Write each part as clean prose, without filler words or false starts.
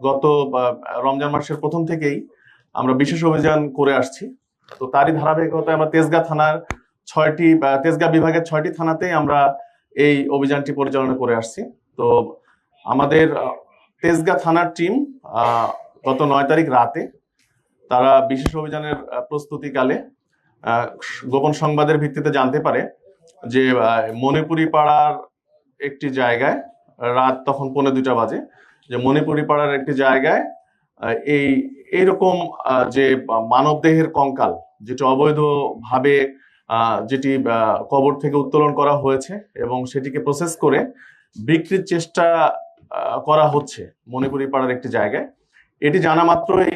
গত রমজান মাসের প্রথম থেকেই আমরা বিশেষ অভিযান করে আসছি। তো তারই ধারাবাহিকতায় আমরা তেজগাঁ থানার তেজগাঁ বিভাগের 6টি থানাতেই আমরা এই অভিযানটি পরিচালনা করে আসছি। তো আমাদের তেজগাঁ থানার টিম গত 9 তারিখ রাতে তারা বিশেষ অভিযানের প্রস্তুতিকালে গোপন সংবাদের ভিত্তিতে জানতে পারে যে মণিপুরি পাড়ার একটি জায়গায়, রাত তখন 1:45 বাজে, যে মণিপুরি পাড়ার একটি জায়গায় এইরকম যে মানবদেহের কঙ্কাল, যেটি অবৈধভাবে যেটি কবর থেকে উত্তোলন করা হয়েছে এবং সেটিকে প্রসেস করে বিক্রির চেষ্টা করা হচ্ছে মণিপুরি পাড়ার একটি জায়গায়। এটি জানা মাত্রই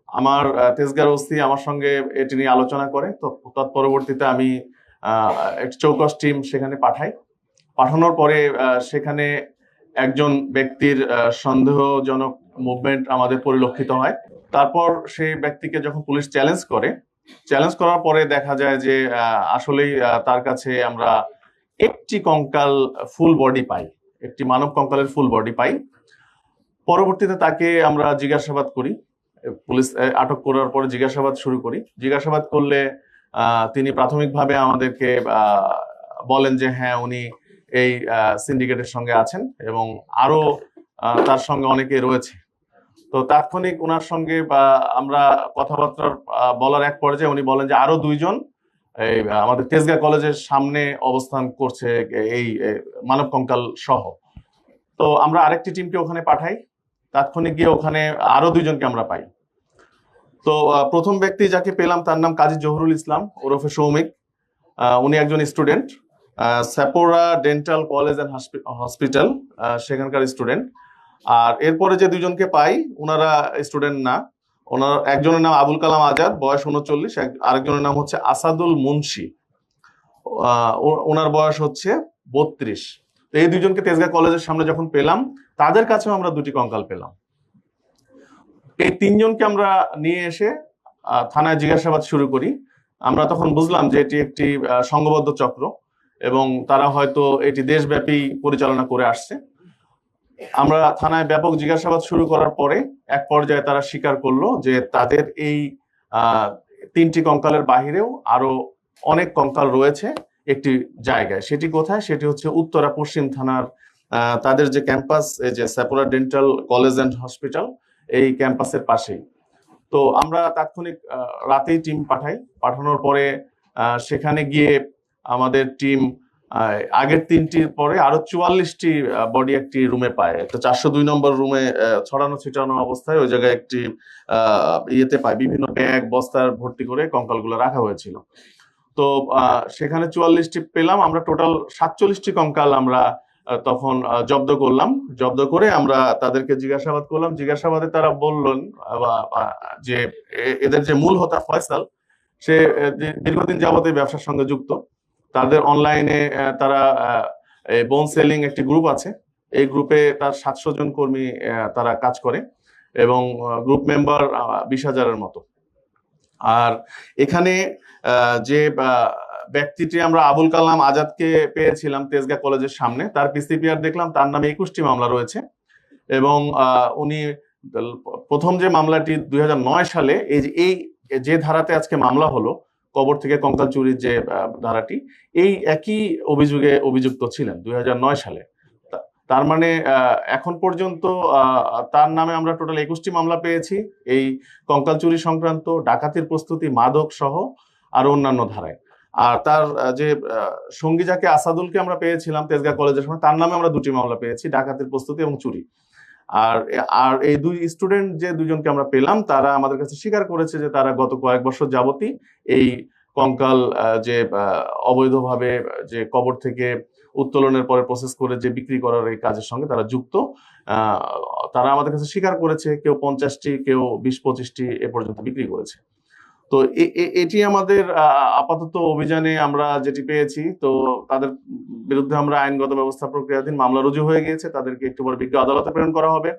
আমার তেজগাঁর ওসি আমার সঙ্গে এটি নিয়ে আলোচনা করে। তো তৎপরবর্তীতে আমি একটি চৌকস টিম সেখানে পাঠাই। পাঠানোর পরে সেখানে একজন ব্যক্তির সন্দেহজনক মুভমেন্ট আমাদের পরিলক্ষিত হয়। তারপর সেই ব্যক্তিকে যখন পুলিশ চ্যালেঞ্জ করার পরে দেখা যায় যে আসলেই তার কাছে আমরা একটি কঙ্কাল ফুল বডি পাই, একটি মানব কঙ্কালের ফুল বডি পাই। পরবর্তীতে তাকে আমরা জিজ্ঞাসাবাদ করি, পুলিশ আটক করার পরে জিজ্ঞাসাবাদ শুরু করি। জিজ্ঞাসাবাদ করলে তিনি প্রাথমিকভাবে আমাদেরকে বলেন যে হ্যাঁ, উনি এই সিন্ডিকেটের সঙ্গে আছেন এবং আরো তার সঙ্গে অনেকে রয়েছে। তো তাৎক্ষণিক ওনার সঙ্গে আমরা কথাবার্তা বলার এক পর্যায়ে উনি বলেন যে আরো 2 জন আমাদের তেজগাঁ কলেজের সামনে অবস্থান করছে এই মানব কঙ্কাল সহ। তো আমরা আরেকটি টিমকে ওখানে পাঠাই। তাৎক্ষণিক গিয়ে ওখানে আরো 2 জনকে আমরা পাই। তো প্রথম ব্যক্তি যাকে পেলাম তার নাম কাজী জহুরুল ইসলাম ওরফে সৌমিক। উনি একজন স্টুডেন্ট, স্যাপোরা ডেন্টাল কলেজ অ্যান্ড হসপিটাল সেখানকার স্টুডেন্ট। আর এরপরে যে 2 জনকে পাই ওনারা স্টুডেন্ট না। ওনার একজনের নাম আবুল কালাম আজাদ, বয়স 39, আরেকজনের নাম হচ্ছে আসাদুল মুন্সি, ওনার বয়স হচ্ছে 32। তো এই 2 জনকে তেজগাঁ কলেজের সামনে যখন পেলাম, তাদের কাছেও আমরা 2টি কঙ্কাল পেলাম। এই 3 জনকে আমরা নিয়ে এসে থানায় জিজ্ঞাসাবাদ শুরু করি। আমরা তখন বুঝলাম যে এটি একটি সংঘবদ্ধ চক্র এবং তারা হয়তো এটি দেশব্যাপী পরিচালনা করে আসছে। আমরা থানায় ব্যাপক জিজ্ঞাসাবাদ শুরু করার পরে এক পর্যায়ে তারা স্বীকার করলো যে তাদের এই 3টি কঙ্কালের বাহিরেও আরো অনেক কঙ্কাল রয়েছে একটি জায়গায়। সেটি কোথায়? সেটি হচ্ছে উত্তরা পশ্চিম থানার তাদের যে ক্যাম্পাস, এই যে স্যাপোরা ডেন্টাল কলেজ অ্যান্ড হসপিটাল, এই ক্যাম্পাসের পাশেই। তো আমরা তাৎক্ষণিক রাতেই টিম পাঠানোর পরে সেখানে গিয়ে আমাদের টিম আগের 3টির পরে আরো 44টি বডি একটি রুমে পায়। তো 402 নম্বর রুমে ছড়ানো ছিটানো অবস্থায় ওই জায়গায় একটি ইয়েতে পায়, বিভিন্ন ব্যাগ বস্তার ভর্তি করে কঙ্কালগুলো রাখা হয়েছিল। তো সেখানে 44টি পেলাম। আমরা টোটাল 47টি কঙ্কাল আমরা তখন জব্দ করলাম। জব্দ করে আমরা তাদেরকে জিজ্ঞাসাবাদ করলাম। জিজ্ঞাসাবাদে তারা বললেন যে এদের যে মূল হোতা ফয়সাল, সে দীর্ঘদিন যাবত এই ব্যবসার সঙ্গে যুক্ত। তাদের অনলাইনে তারা বোন সেলিং একটি গ্রুপ আছে, এই গ্রুপে তার 700 জন কর্মী তারা কাজ করে এবং গ্রুপ মেম্বার 20,000-এর মতো। আর এখানে যে ব্যক্তিটি আমরা আবুল কালাম আজাদকে পেয়েছিলাম তেজগাঁ কলেজের সামনে, তার পিসিপিআর দেখলাম, তার নামে 21টি মামলা রয়েছে এবং উনি প্রথম যে মামলাটি 2009 সালে এই যে ধারাতে আজকে মামলা হলো, কবর থেকে কঙ্কাল চুরির যে ধারাটি, এই একই অভিযোগে অভিযুক্ত ছিলেন 2009 সালে। তার মানে এখন পর্যন্ত তার নামে আমরা টোটাল 21টি মামলা পেয়েছি এই কঙ্কাল চুরি সংক্রান্ত, ডাকাতির প্রস্তুতি, মাদক সহ আরো অন্যান্য ধারায়। আর তার যে সঙ্গী যাকে আসাদুলকে আমরা পেয়েছিলাম তেজগাঁ কলেজের সময়, তার নামে আমরা 2টি মামলা পেয়েছি, ডাকাতির প্রস্তুতি এবং চুরি। আর এই 2 স্টুডেন্ট যে 2 জনকে আমরা পেলাম, তারা আমাদের কাছে স্বীকার করেছে যে তারা গত কয়েক বছর যাবতই এই কঙ্কাল যে অবৈধভাবে যে কবর থেকে উত্তোলনের পরে প্রসেস করে যে বিক্রি করার এই কাজের সঙ্গে তারা যুক্ত। তারা আমাদের কাছে স্বীকার করেছে, কেউ 50টি, কেউ 20-25টি এ পর্যন্ত বিক্রি করেছে। তো এটি আমাদের আপাতত অভিযানে আমরা যেটি পেয়েছি। তো তাদের বিরুদ্ধে আমরা আইনগত ব্যবস্থা প্রক্রিয়াধীন, মামলা রুজু হয়ে গিয়েছে, তাদেরকে একটু পরে বিজ্ঞ আদালতে প্রেরণ করা হবে।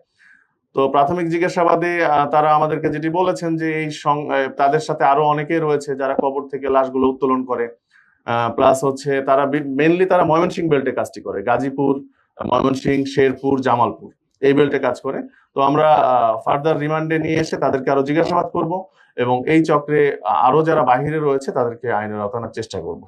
তো প্রাথমিক জিজ্ঞাসাবাদে তারা আমাদেরকে যেটি বলেছেন যে এই তাদের সাথে আরো অনেকে রয়েছে যারা কবর থেকে লাশগুলো উত্তোলন করে। প্লাস হচ্ছে তারা মেইনলি তারা ময়মনসিংহ বেল্টে কাজটি করে, গাজীপুর, ময়মনসিংহ, শেরপুর, জামালপুর এই বেল্টে কাজ করে। তো আমরা ফার্দার রিমান্ডে নিয়ে এসে তাদেরকে আরো জিজ্ঞাসাবাদ করব এবং এই চক্রে আরো যারা বাহিরে রয়েছে তাদেরকে আইনের আওতায় আনার চেষ্টা করব।